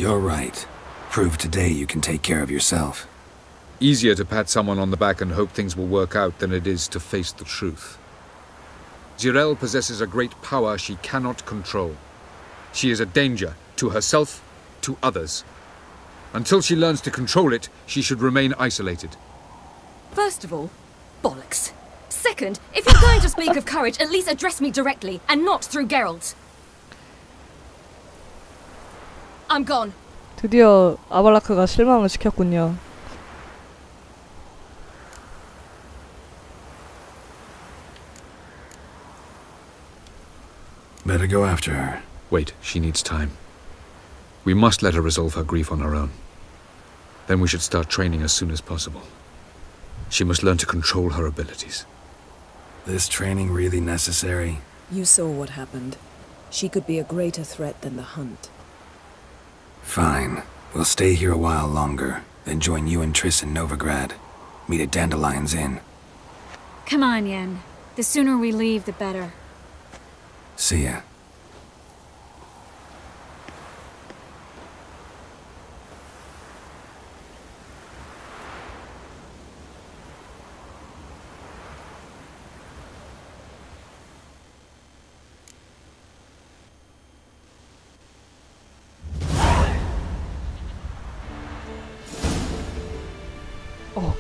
You're right. Prove today you can take care of yourself. Easier to pat someone on the back and hope things will work out than it is to face the truth. Jirel possesses a great power she cannot control. She is a danger to herself, to others. Until she learns to control it, she should remain isolated. First of all, bollocks. Second, if you're going to speak of courage, at least address me directly, and not through Geralt. I'm gone. 드디어 아발라크가 실망을 시켰군요. Better go after her. Wait, she needs time. We must let her resolve her grief on her own. Then we should start training as soon as possible. She must learn to control her abilities. This training really necessary? You saw what happened. She could be a greater threat than the hunt. Fine. We'll stay here a while longer, then join you and Triss in Novigrad. Meet at Dandelion's Inn. Come on, Yen. The sooner we leave, the better. See ya.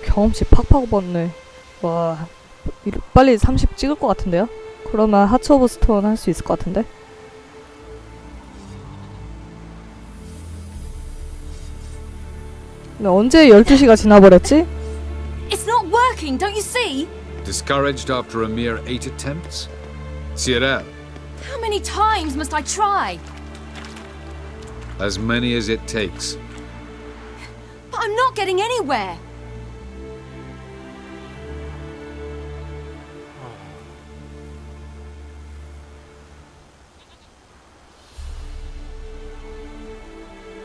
경험치 팍팍 받네. 와, 빨리 30 찍을 것 같은데요? 그러면 하츠 오브 스톤 할 수 있을 것 같은데? 근데 언제 12시가 지나버렸지? It's not working, don't you see? Discouraged after a mere 8 attempts? Cyril. How many times must I try? As many as it takes. But I'm not getting anywhere.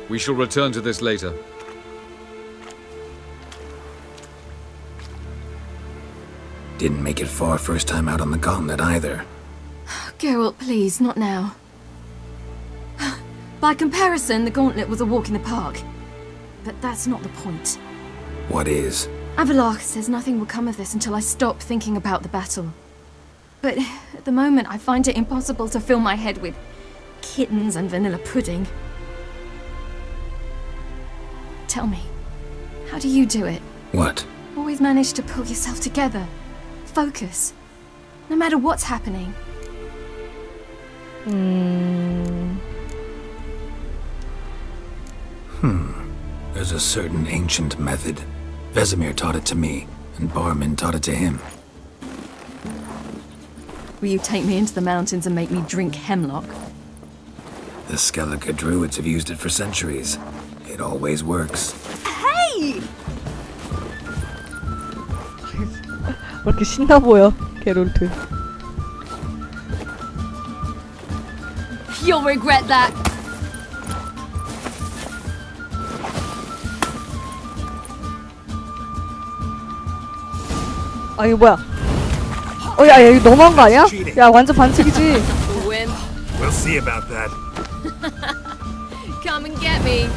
We shall return to this later. Didn't make it far first time out on the gauntlet either. Geralt, please, not now. By comparison, the gauntlet was a walk in the park. But that's not the point. What is? Avallac'h says nothing will come of this until I stop thinking about the battle. But at the moment, I find it impossible to fill my head with kittens and vanilla pudding. Tell me, how do you do it? What? Always manage to pull yourself together. Focus. No matter what's happening. There's a certain ancient method. Vesemir taught it to me, and Barman taught it to him. Will you take me into the mountains and make me drink hemlock? The Skellige druids have used it for centuries. It always works. Hey! 왜 이렇게 신나 보여, 게롤트. You'll regret that. 아, 이거 뭐야? 야, 이거 너무한 거 아니야? 야, 완전 반칙이지. Win. We'll see about that. Come and get me.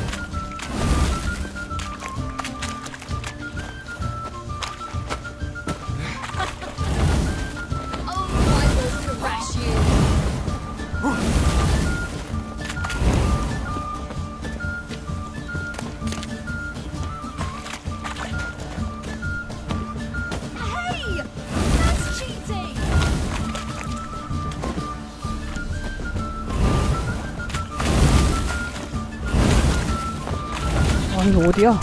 아, 이거 어디야?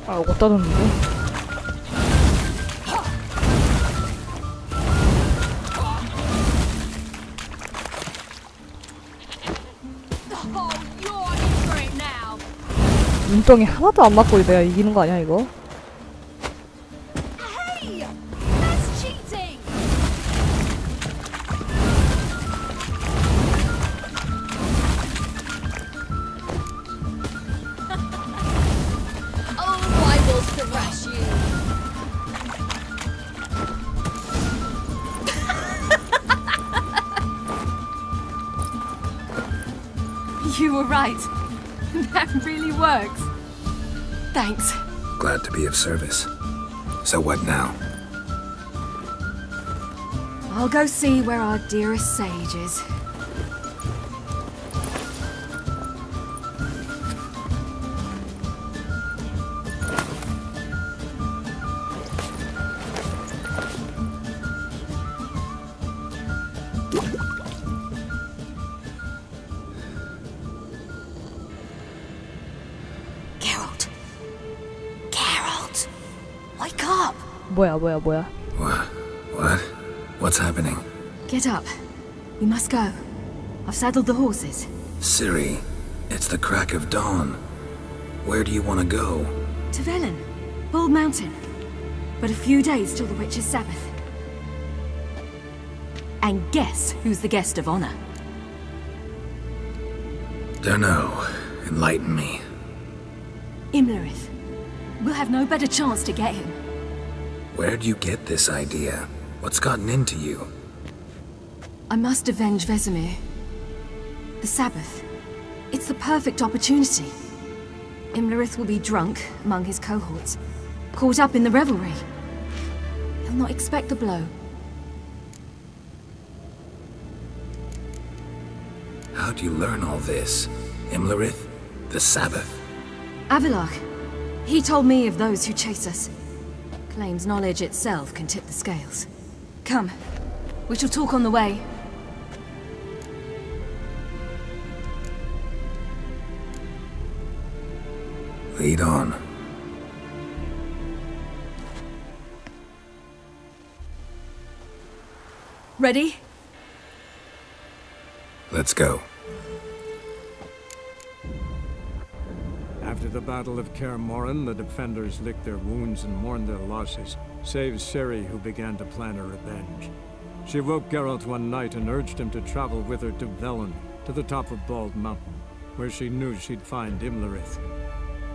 아, 어디다 뒀는데? 눈덩이 하나도 안 맞고 내가 이기는 거 아니야 이거? You were right. That really works. Thanks. Glad to be of service. So what now? I'll go see where our dearest sage is. Geralt! Wake up! 뭐야. What? What's happening? Get up. We must go. I've saddled the horses. Ciri, it's the crack of dawn. Where do you want to go? To Velen, Bald Mountain. But a few days till the Witch's Sabbath. And guess who's the guest of honor? Dunno. Enlighten me. Imlerith. We'll have no better chance to get him. Where'd you get this idea? What's gotten into you? I must avenge Vesemir. The Sabbath. It's the perfect opportunity. Imlerith will be drunk among his cohorts, caught up in the revelry. He'll not expect the blow. How'd you learn all this? Imlerith? The Sabbath? Avilark. He told me of those who chase us. Claims knowledge itself can tip the scales. Come. We shall talk on the way. Lead on. Ready? Let's go. After the Battle of Kaer Morhen, the defenders licked their wounds and mourned their losses, save Ciri, who began to plan her revenge. She woke Geralt one night and urged him to travel with her to Velen, to the top of Bald Mountain, where she knew she'd find Imlerith.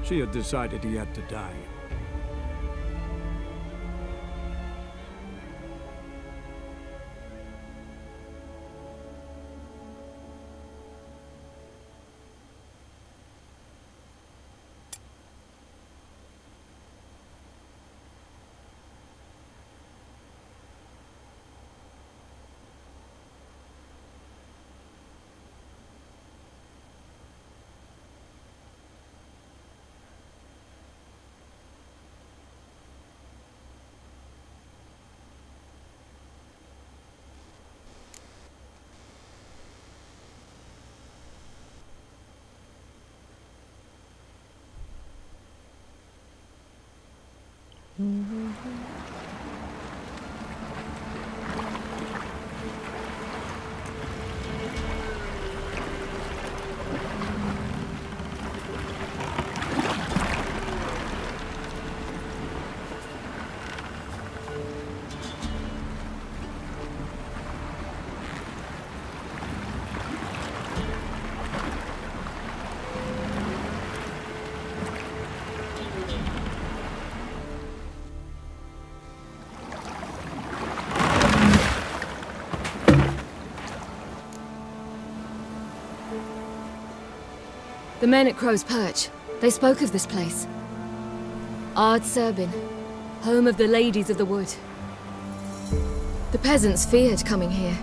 She had decided he had to die. The men at Crow's Perch, they spoke of this place. Ard Serbin, home of the Ladies of the Wood. The peasants feared coming here,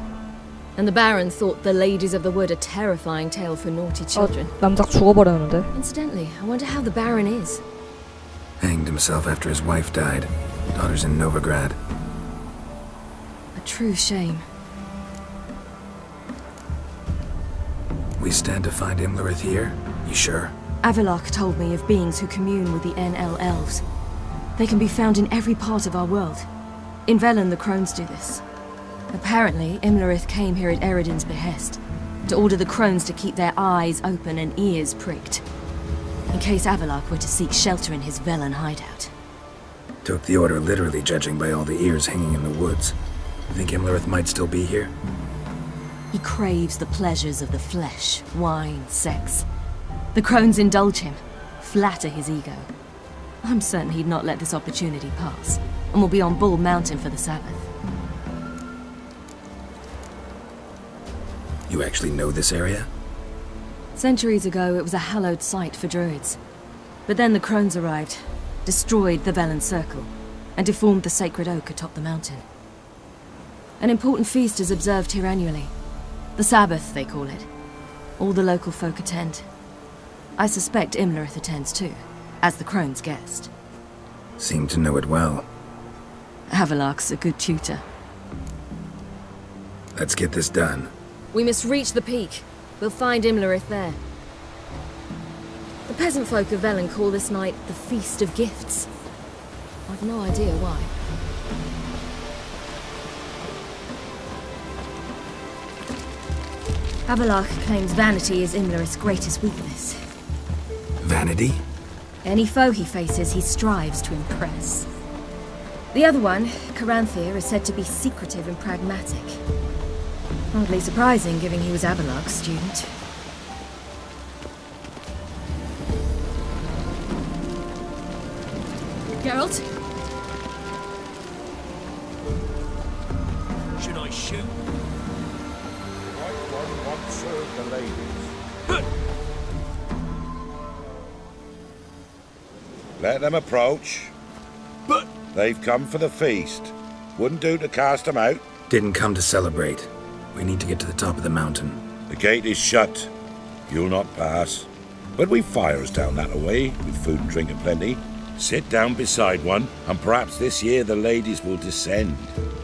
and the Baron thought the Ladies of the Wood a terrifying tale for naughty children. 남작 죽어버렸는데. Incidentally, I wonder how the Baron is. Hanged himself after his wife died. Daughter's in Novigrad. A true shame. We stand to find Imlerith here? You sure? Avilark told me of beings who commune with the NL elves. They can be found in every part of our world. In Velen, the crones do this. Apparently, Imlerith came here at Eredin's behest, to order the crones to keep their eyes open and ears pricked, in case Avilark were to seek shelter in his Velen hideout. Took the order literally, judging by all the ears hanging in the woods. Think Imlerith might still be here? He craves the pleasures of the flesh, wine, sex. The crones indulge him, flatter his ego. I'm certain he'd not let this opportunity pass, and will be on Bald Mountain for the Sabbath. You actually know this area? Centuries ago, it was a hallowed site for druids. But then the crones arrived, destroyed the Velen Circle, and deformed the sacred oak atop the mountain. An important feast is observed here annually. The Sabbath, they call it. All the local folk attend. I suspect Imlerith attends too, as the crone's guest. Seem to know it well. Havelark's a good tutor. Let's get this done. We must reach the peak. We'll find Imlerith there. The peasant folk of Velen call this night the Feast of Gifts. I've no idea why. Havelark claims vanity is Imlerith's greatest weakness. Vanity? Any foe he faces, he strives to impress. The other one, Caranthir, is said to be secretive and pragmatic. Hardly surprising, given he was Havelark's student. Geralt? Should I shoot? Right one serve the ladies. Let them approach. But They've come for the feast. Wouldn't do to cast them out. Didn't come to celebrate. We need to get to the top of the mountain. The gate is shut. You'll not pass. But we've fires down that way, with food and drink aplenty. Sit down beside one, and perhaps this year the ladies will descend.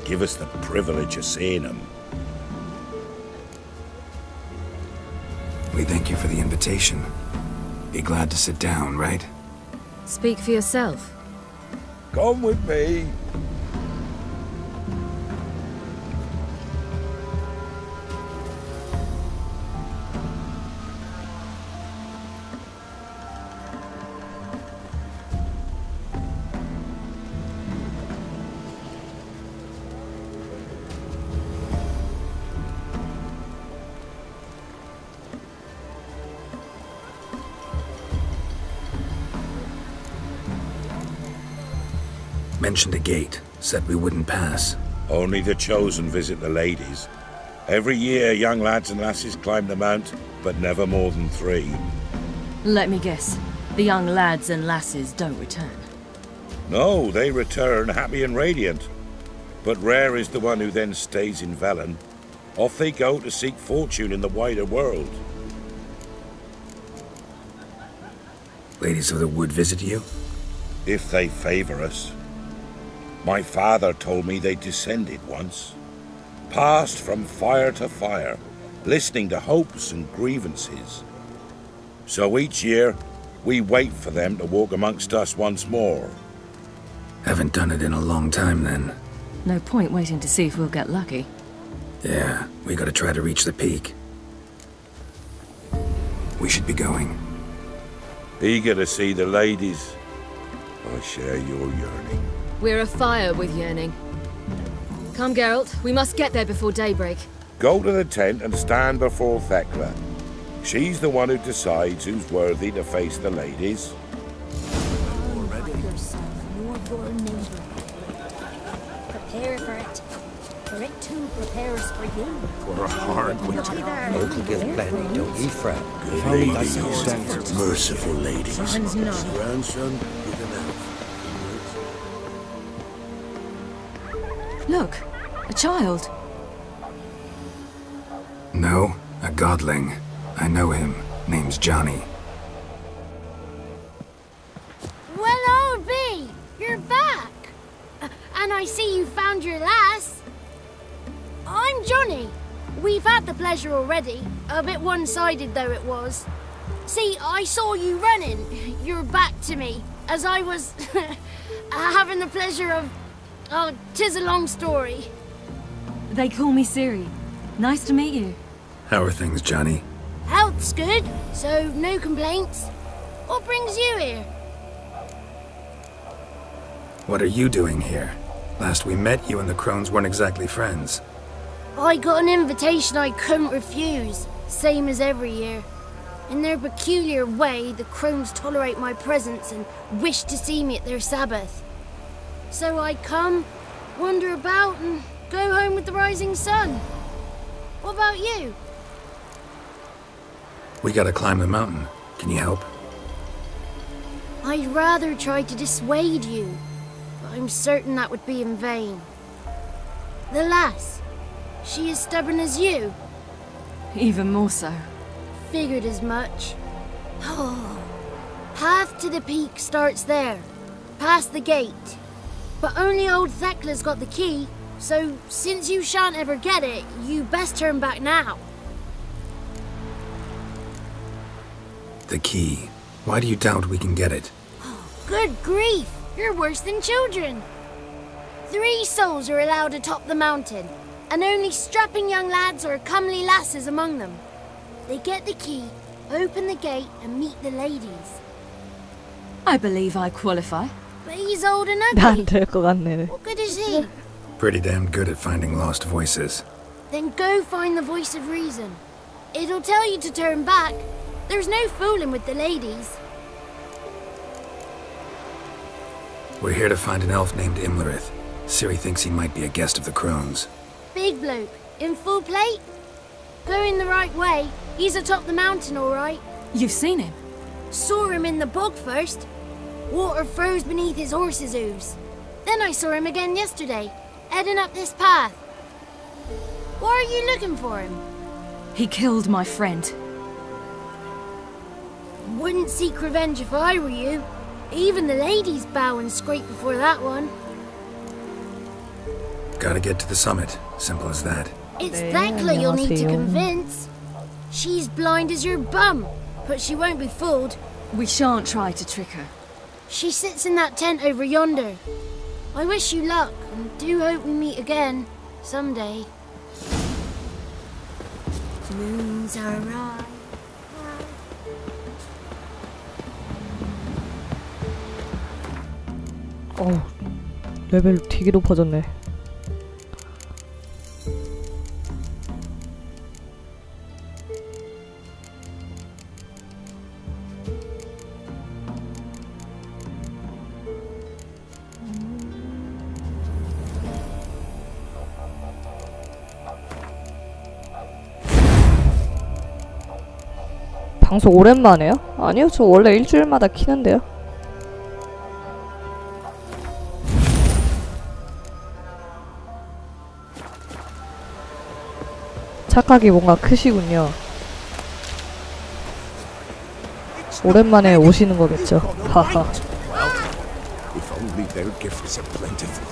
Give us the privilege of seeing them. We thank you for the invitation. Be glad to sit down, right? Speak for yourself. Come with me. Mentioned a gate. Said we wouldn't pass. Only the chosen visit the ladies. Every year, young lads and lasses climb the mount, but never more than 3. Let me guess. The young lads and lasses don't return. No, they return happy and radiant. But rare is the one who then stays in Velen. Off they go to seek fortune in the wider world. Ladies of the Wood visit you? If they favor us. My father told me they descended once. Passed from fire to fire, listening to hopes and grievances. So each year, we wait for them to walk amongst us once more. Haven't done it in a long time, then. No point waiting to see if we'll get lucky. Yeah, we gotta try to reach the peak. We should be going. Eager to see the ladies. I share your yearning. We're afire with yearning. Come, Geralt. We must get there before daybreak. Go to the tent and stand before Thekla. She's the one who decides who's worthy to face the ladies. Prepare for it. For it too prepares for you. for a hard winter. Local give plenty, don't ye fret. Good ladies, merciful ladies. Son's none. Grandson, good enough. Look, a child. No, a godling. I know him. Name's Johnny. Well, old B, you're back. And I see you found your lass. I'm Johnny. We've had the pleasure already. A bit one-sided though it was. See, I saw you running. Your back to me. As I was having the pleasure of... Oh, 'tis a long story. They call me Ciri. Nice to meet you. How are things, Johnny? Health's good, so no complaints. What brings you here? What are you doing here? Last we met, you and the crones weren't exactly friends. I got an invitation I couldn't refuse, same as every year. In their peculiar way, the crones tolerate my presence and wish to see me at their Sabbath. So I come, wander about, and go home with the rising sun. What about you? We gotta climb the mountain. Can you help? I'd rather try to dissuade you, but I'm certain that would be in vain. The lass, she as stubborn as you? Even more so. Figured as much. Oh. Path to the peak starts there, past the gate. But only old Thekla's got the key, so since you shan't ever get it, you best turn back now. The key. Why do you doubt we can get it? Good grief! You're worse than children. 3 souls are allowed atop the mountain, and only strapping young lads or comely lasses among them. They get the key, open the gate, and meet the ladies. I believe I qualify. But he's old and 난 ugly. 될 것 같네. What good is he? Pretty damn good at finding lost voices. Then go find the voice of reason. It'll tell you to turn back. There's no fooling with the ladies. We're here to find an elf named Imlerith. Ciri thinks he might be a guest of the crones. Big bloke, in full plate? Going the right way. He's atop the mountain, all right. You've seen him? Saw him in the bog first. Water froze beneath his horse's hooves. Then I saw him again yesterday, heading up this path. Why are you looking for him? He killed my friend. Wouldn't seek revenge if I were you. Even the ladies bow and scrape before that one. Gotta get to the summit. Simple as that. It's Thekla you'll need to convince. She's blind as your bum, but she won't be fooled. We shan't try to trick her. She sits in that tent over yonder. I wish you luck, and do hope we meet again, someday. Moons are right. 레벨 되게 높아졌네. 방송 오랜만에요? 아니요, 저 원래 일주일마다 키는데요. 착각이 뭔가 크시군요. 오랜만에 오시는 거겠죠. 하하. If only their gifts are plentiful.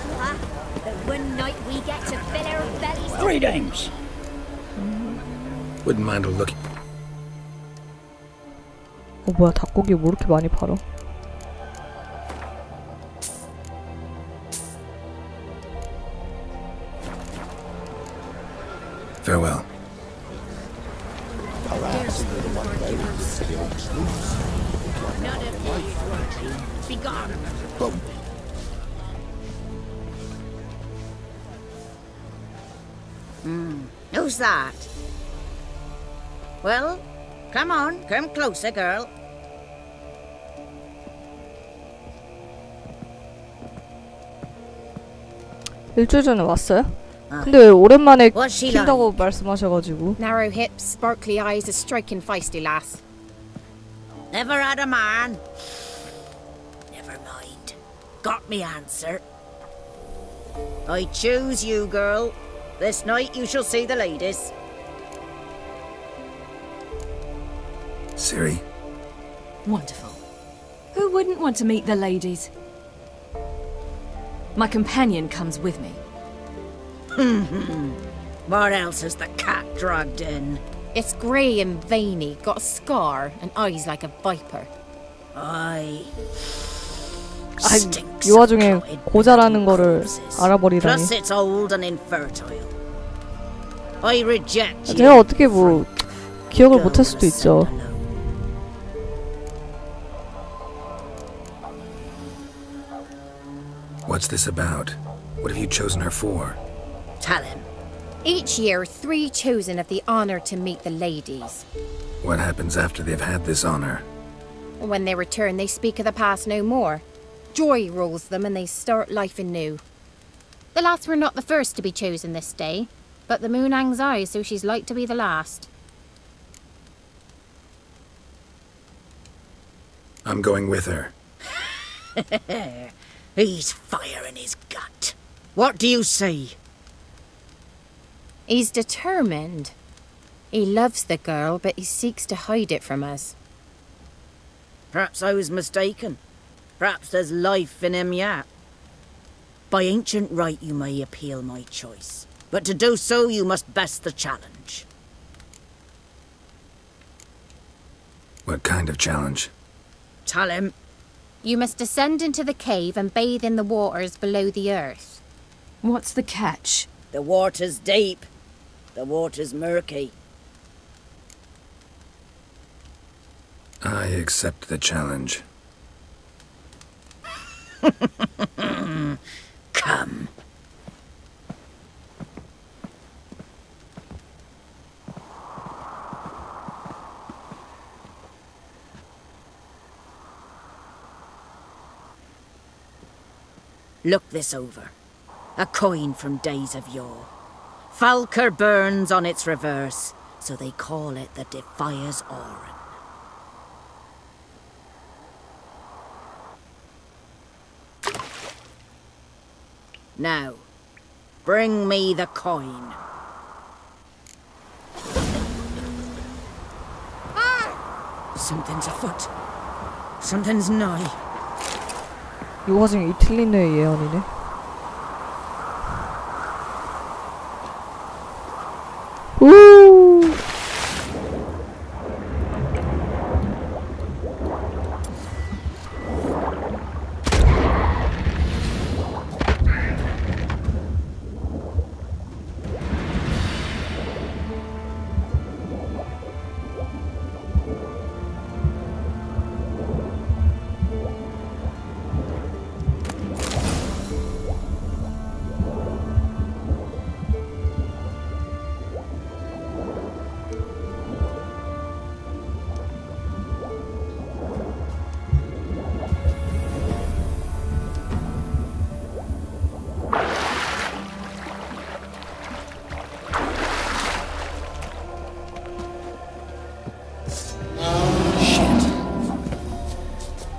The one night we get to fill our bellies. Greetings. Wouldn't mind a look. 뭐야, 닭고기 뭐 이렇게 많이 팔아? Farewell. Be gone. Who's that? Well, come on, come closer, girl. 일주일 전에 왔어요? 근데 왜 오랜만에 What's she 킨다고 말씀하셔가지고. Narrow hips, sparkly eyes, a striking feisty lass. Never had a man. Never mind. Got me answer. I choose you, girl. This night you shall see the ladies. Ciri. Wonderful. Who wouldn't want to meet the ladies? My companion comes with me. What else has the cat dragged in? It's grey and veiny, got a scar, and eyes like a viper. Aye. 이 와중에 고자라는 거를 알아버리다니. Plus it's old and infertile. I reject you. 제가 어떻게 뭐 기억을 못할 수도 있죠. What's this about? What have you chosen her for? Tell him. Each year, 3 chosen have the honour to meet the ladies. What happens after they've had this honor? When they return, they speak of the past no more. Joy rules them and they start life anew. The lass were not the first to be chosen this day, but the moon hangs high, so she's like to be the last. I'm going with her. He's fire in his gut. What do you say? He's determined. He loves the girl, but he seeks to hide it from us. Perhaps I was mistaken. Perhaps there's life in him yet. By ancient right you may appeal my choice, but to do so you must best the challenge. What kind of challenge? Tell him. You must descend into the cave and bathe in the waters below the earth. What's the catch? The water's deep. The water's murky. I accept the challenge. Come. Look this over. A coin from days of yore. Falker burns on its reverse, so they call it the Defier's Oran. Now, bring me the coin. Something's afoot. Something's nigh. 이 와중에 이틀리네의 예언이네. 우.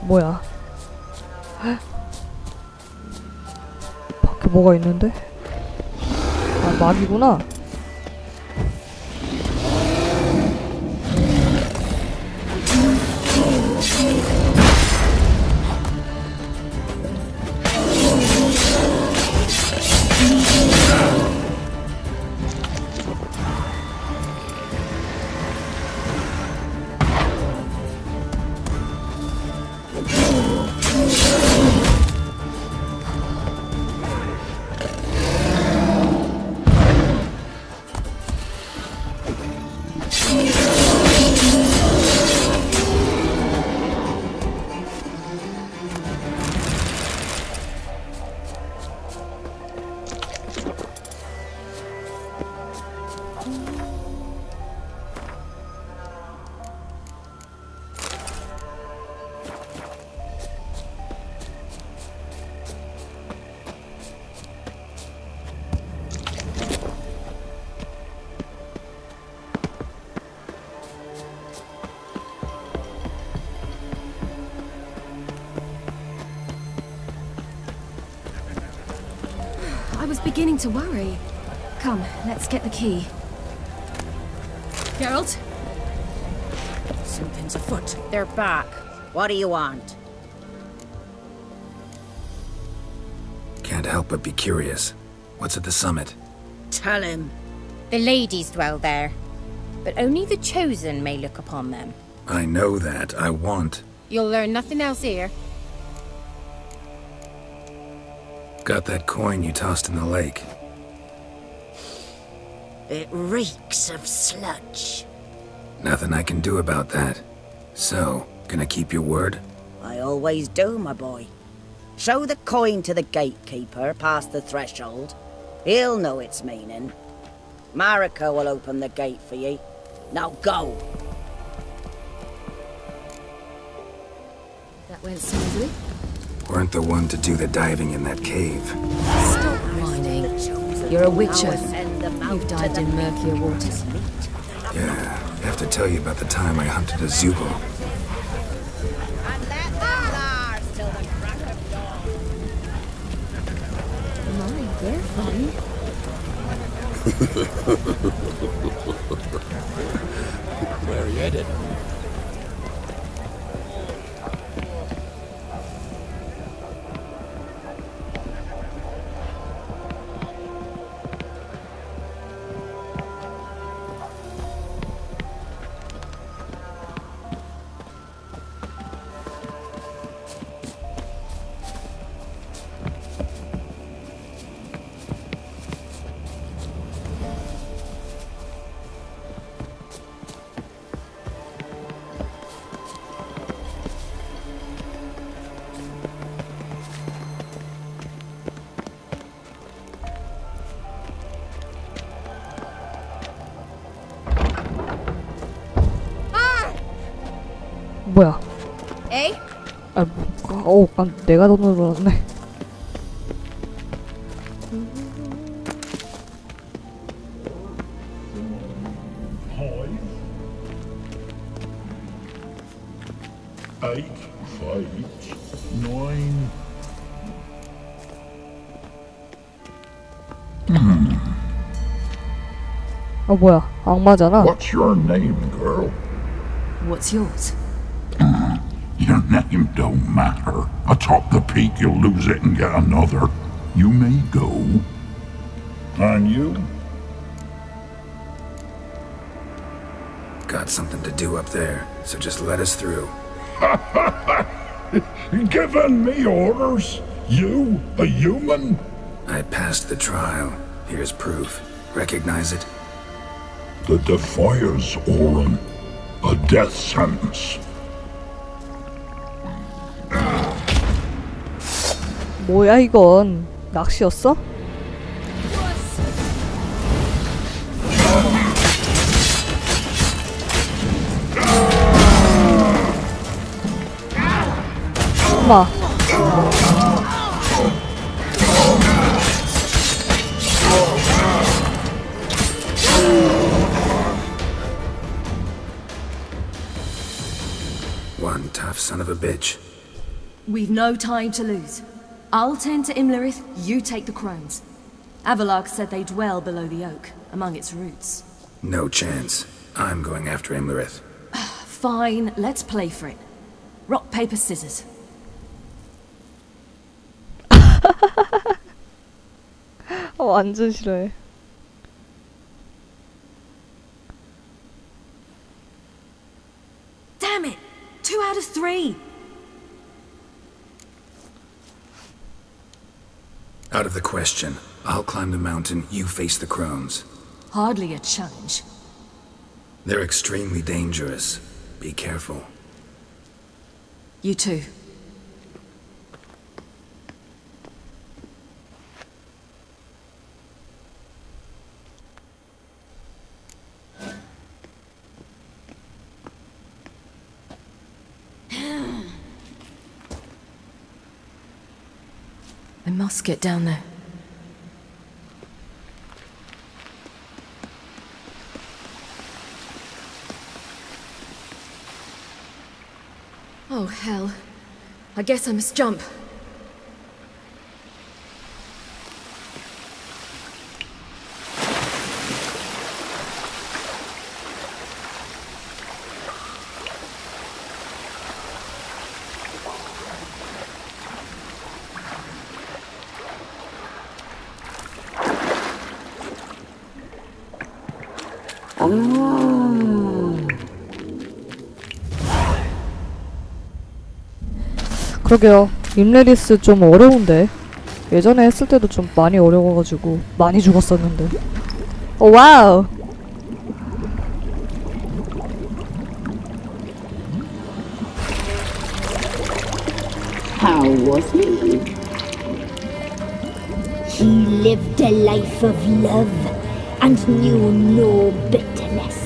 뭐야? 밖에 뭐가 있는데? 아, 막이구나. I was beginning to worry. Come, let's get the key. Geralt? Something's afoot. They're back. What do you want? Can't help but be curious. What's at the summit? Tell him. The ladies dwell there, but only the chosen may look upon them. I know that. I want. You'll learn nothing else here. Got that coin you tossed in the lake. It reeks of sludge. Nothing I can do about that. So, gonna keep your word? I always do, my boy. Show the coin to the gatekeeper past the threshold. He'll know its meaning. Marika will open the gate for ye. Now go! That went smoothly. Weren't the one to do the diving in that cave. Stop whining. You're a witcher. You've dived in murkier waters. Yeah, I have to tell you about the time I hunted a Zubul. And fun. Where are you headed? 뭐야? 에이? 아, 내가 더 눌렀네. 뭐야? 악마잖아. What's your name, girl? What's yours? Your name don't matter. Atop the peak, you'll lose it and get another. You may go. And you? Got something to do up there, so just let us through. Giving me orders? You, a human? I passed the trial. Here's proof. Recognize it? The Defier's Orin. A death sentence. 뭐야 이건? 낚시였어? 엄마. One tough son of a bitch. We've no time to lose. I'll tend to Imlerith, you take the crones. Avalark said they dwell below the oak, among its roots. No chance. I'm going after Imlerith. Fine, let's play for it. Rock, paper, scissors. 완전 싫어해. Damn it! 2 out of 3! Out of the question. I'll climb the mountain, you face the crones. Hardly a challenge. They're extremely dangerous. Be careful. You too. I must get down there. Oh, hell. I guess I must jump. 그러게요. 임레리스 좀 어려운데. 예전에 했을 때도 좀 많이 어려워가지고 많이 죽었었는데. 오 와우. How was he? He lived a life of love and knew no bitterness.